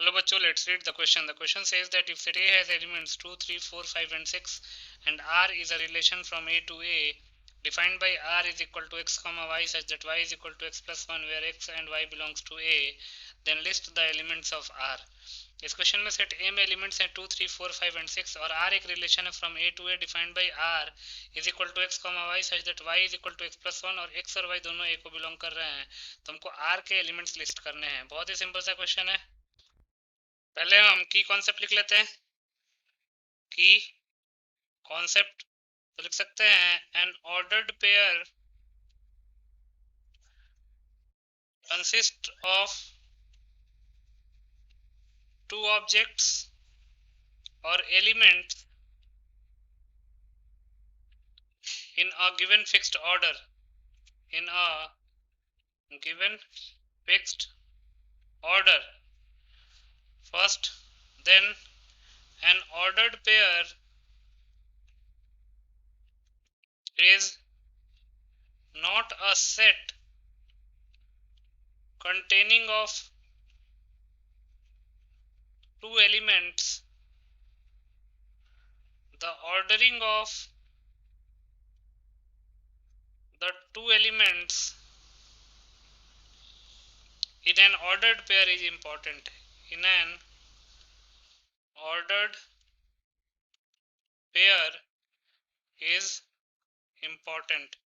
Hello bachcho, let's read the question. The question says that if set A has elements 2, 3, 4, 5 and 6 and R is a relation from A to A defined by R is equal to x comma y such that y is equal to x plus 1 where x and y belongs to A, then list the elements of R. इस question में set ए में elements हैं 2, 3, 4, 5 and 6 और are एक relation है from A to A defined by R is equal to X comma Y such that Y is equal to X plus 1 और x और Y दोनों ए को बिलोंग कर रहे हैं, तो हमको आर के एलिमेंट्स लिस्ट करने हैं। बहुत ही सिंपल सा क्वेश्चन है। पहले हम की कॉन्सेप्ट लिख लेते हैं। की कॉन्सेप्ट तो लिख सकते हैं N ordered pair consist of two objects और elements in a given fixed order in a given fixed order. First, then an ordered pair is not a set containing of two elements. The ordering of the two elements in an ordered pair is important. In an ordered pair is important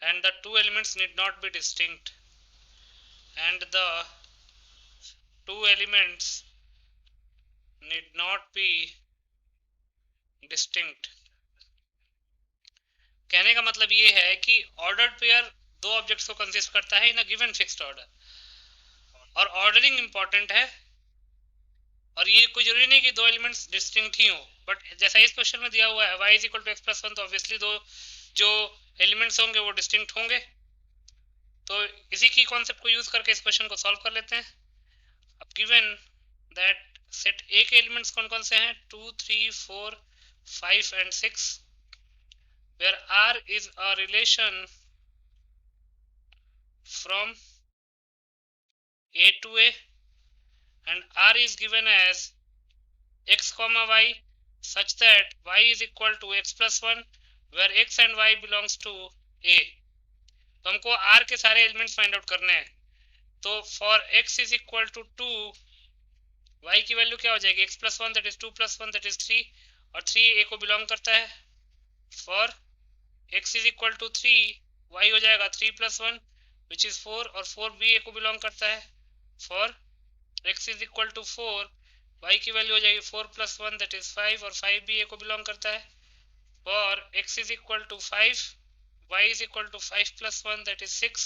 and the two elements need not be distinct and the two elements need not be distinct. कहने का मतलब ये है कि ordered pair दो objects को consist करता है इन अ गिवन फिक्स्ड ऑर्डर और ऑर्डरिंग इंपॉर्टेंट है और ये कोई जरूरी नहीं कि दो एलिमेंट्स डिस्टिंक्ट ही हो, बट जैसा इस क्वेश्चन में दिया हुआ है y is equal to X plus 1 तो ऑब्वियसली दो जो एलिमेंट्स होंगे वो डिस्टिंक्ट होंगे। तो इसी की कॉन्सेप्ट को यूज करके इस क्वेश्चन को सॉल्व कर लेते हैं। अब गिवन दैट सेट ए के एलिमेंट्स कौन कौन से हैं 2, 3, 4, 5 and 6 where R is a relation from A to A and R is given as x comma y such that y is equal to x plus 1 where x and y belongs to A। तो हमको R के सारे elements find out करने हैं। तो for x is equal to 2 y की value क्या हो जाएगी x plus 1 that is 2 plus 1 that is 3 और 3 A को बिलोंग करता है। For x is equal to 3 y हो जाएगा 3 plus 1 which is 4 और 4 भी a को बिलोंग करता है। For x is equal to 4 y की वैल्यू हो जाएगी 4 plus 1 that is 5 और 5 भी a को बिलोंग करता है। For x is equal to 5 y is equal to 5 plus 1 that is 6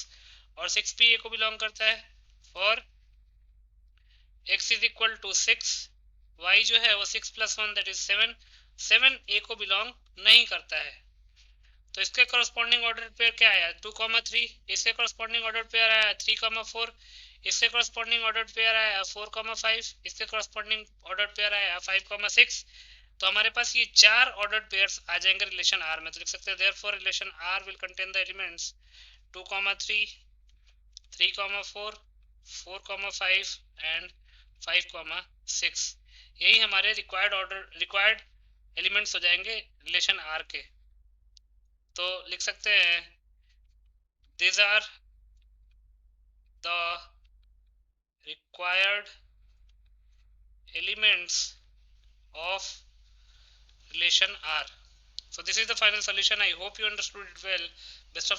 और 6 भी a को बिलोंग करता है। For x is equal to 6 y जो है वो 6 plus 1 that is 7 7 a को बिलोंग नहीं करता है। तो इसके करस्पॉन्डिंग ऑर्डर पेयर क्या आया 2,3, इसके करस्पॉन्डिंग ऑर्डर पेयर आया 3,4, इसके करस्पॉन्डिंग ऑर्डर पेयर आया 4,5, इसके करस्पॉन्डिंग ऑर्डर पेयर आया 5,6। तो हमारे पास ये चार ऑर्डर पेयर्स आ जाएंगे रिलेशन आर में। तो लिख सकते हैं therefore relation R will contain the elements 2,3, 3,4, 4,5 and 5,6। यही हमारे रिक्वायर्ड एलिमेंट्स हो जाएंगे रिलेशन आर के। तो लिख सकते हैं these are the required elements of relation R. So this is the final solution. I hope you understood it well. Best of